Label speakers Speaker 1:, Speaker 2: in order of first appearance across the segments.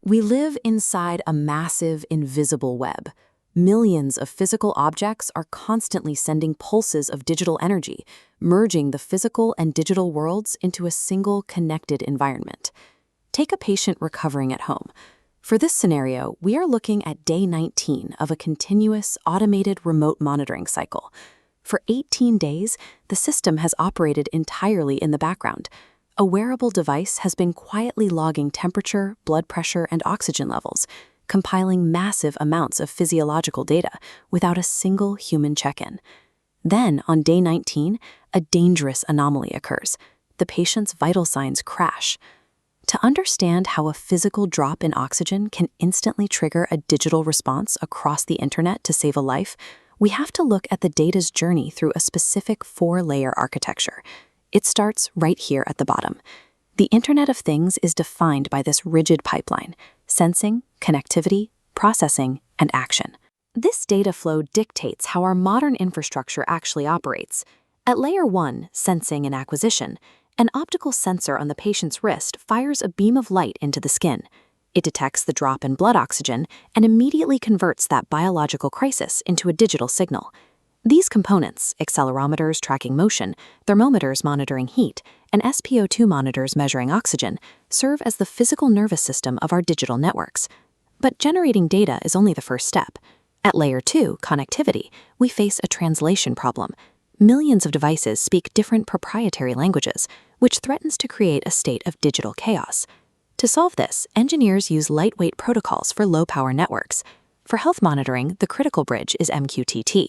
Speaker 1: We live inside a massive, invisible web. Millions of physical objects are constantly sending pulses of digital energy, merging the physical and digital worlds into a single connected environment. Take a patient recovering at home. For this scenario, we are looking at day 19 of a continuous, automated remote monitoring cycle. For 18 days, the system has operated entirely in the background. A wearable device has been quietly logging temperature, blood pressure, and oxygen levels, compiling massive amounts of physiological data without a single human check-in. Then, on day 19, a dangerous anomaly occurs. The patient's vital signs crash. To understand how a physical drop in oxygen can instantly trigger a digital response across the internet to save a life, we have to look at the data's journey through a specific 4-layer architecture. It starts right here at the bottom. The Internet of Things is defined by this rigid pipeline: sensing, connectivity, processing, and action. This data flow dictates how our modern infrastructure actually operates. At layer 1, sensing and acquisition, an optical sensor on the patient's wrist fires a beam of light into the skin. It detects the drop in blood oxygen and immediately converts that biological crisis into a digital signal. These components, accelerometers tracking motion, thermometers monitoring heat, and SpO2 monitors measuring oxygen, serve as the physical nervous system of our digital networks. But generating data is only the first step. At layer 2, connectivity, we face a translation problem. Millions of devices speak different proprietary languages, which threatens to create a state of digital chaos. To solve this, engineers use lightweight protocols for low-power networks. For health monitoring, the critical bridge is MQTT.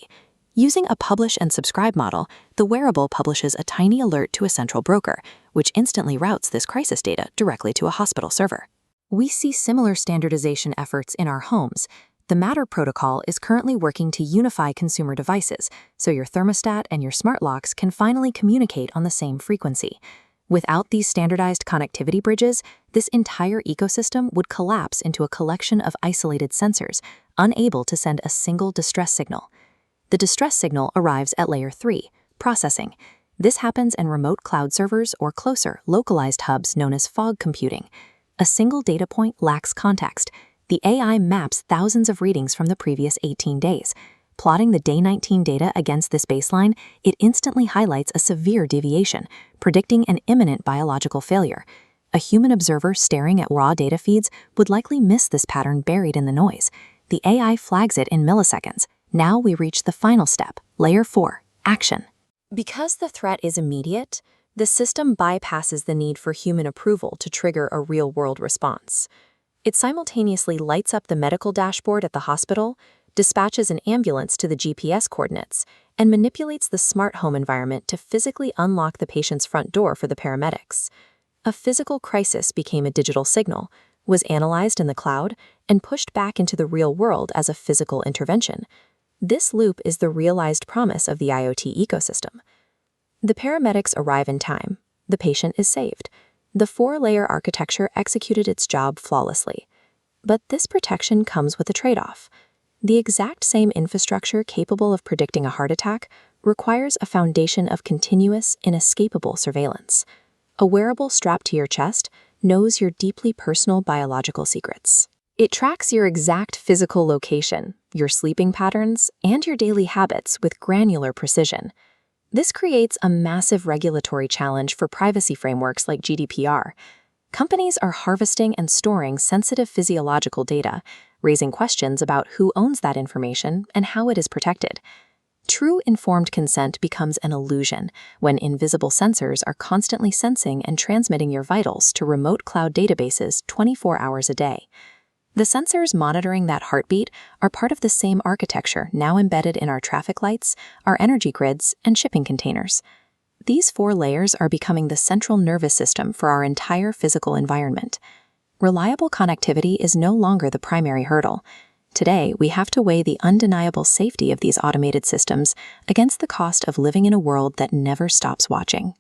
Speaker 1: Using a publish and subscribe model, the wearable publishes a tiny alert to a central broker, which instantly routes this crisis data directly to a hospital server. We see similar standardization efforts in our homes. The Matter protocol is currently working to unify consumer devices, so your thermostat and your smart locks can finally communicate on the same frequency. Without these standardized connectivity bridges, this entire ecosystem would collapse into a collection of isolated sensors, unable to send a single distress signal. The distress signal arrives at layer 3, processing. This happens in remote cloud servers or closer, localized hubs known as fog computing. A single data point lacks context. The AI maps thousands of readings from the previous 18 days. Plotting the day 19 data against this baseline, it instantly highlights a severe deviation, predicting an imminent biological failure. A human observer staring at raw data feeds would likely miss this pattern buried in the noise. The AI flags it in milliseconds. Now we reach the final step, layer 4, action. Because the threat is immediate, the system bypasses the need for human approval to trigger a real-world response. It simultaneously lights up the medical dashboard at the hospital, dispatches an ambulance to the GPS coordinates, and manipulates the smart home environment to physically unlock the patient's front door for the paramedics. A physical crisis became a digital signal, was analyzed in the cloud, and pushed back into the real world as a physical intervention. This loop is the realized promise of the IoT ecosystem. The paramedics arrive in time. The patient is saved. The 4-layer architecture executed its job flawlessly. But this protection comes with a trade-off. The exact same infrastructure capable of predicting a heart attack requires a foundation of continuous, inescapable surveillance. A wearable strapped to your chest knows your deeply personal biological secrets. It tracks your exact physical location, your sleeping patterns, and your daily habits with granular precision. This creates a massive regulatory challenge for privacy frameworks like GDPR. Companies are harvesting and storing sensitive physiological data, raising questions about who owns that information and how it is protected. True informed consent becomes an illusion when invisible sensors are constantly sensing and transmitting your vitals to remote cloud databases 24 hours a day. The sensors monitoring that heartbeat are part of the same architecture now embedded in our traffic lights, our energy grids, and shipping containers. These 4 layers are becoming the central nervous system for our entire physical environment. Reliable connectivity is no longer the primary hurdle. Today, we have to weigh the undeniable safety of these automated systems against the cost of living in a world that never stops watching.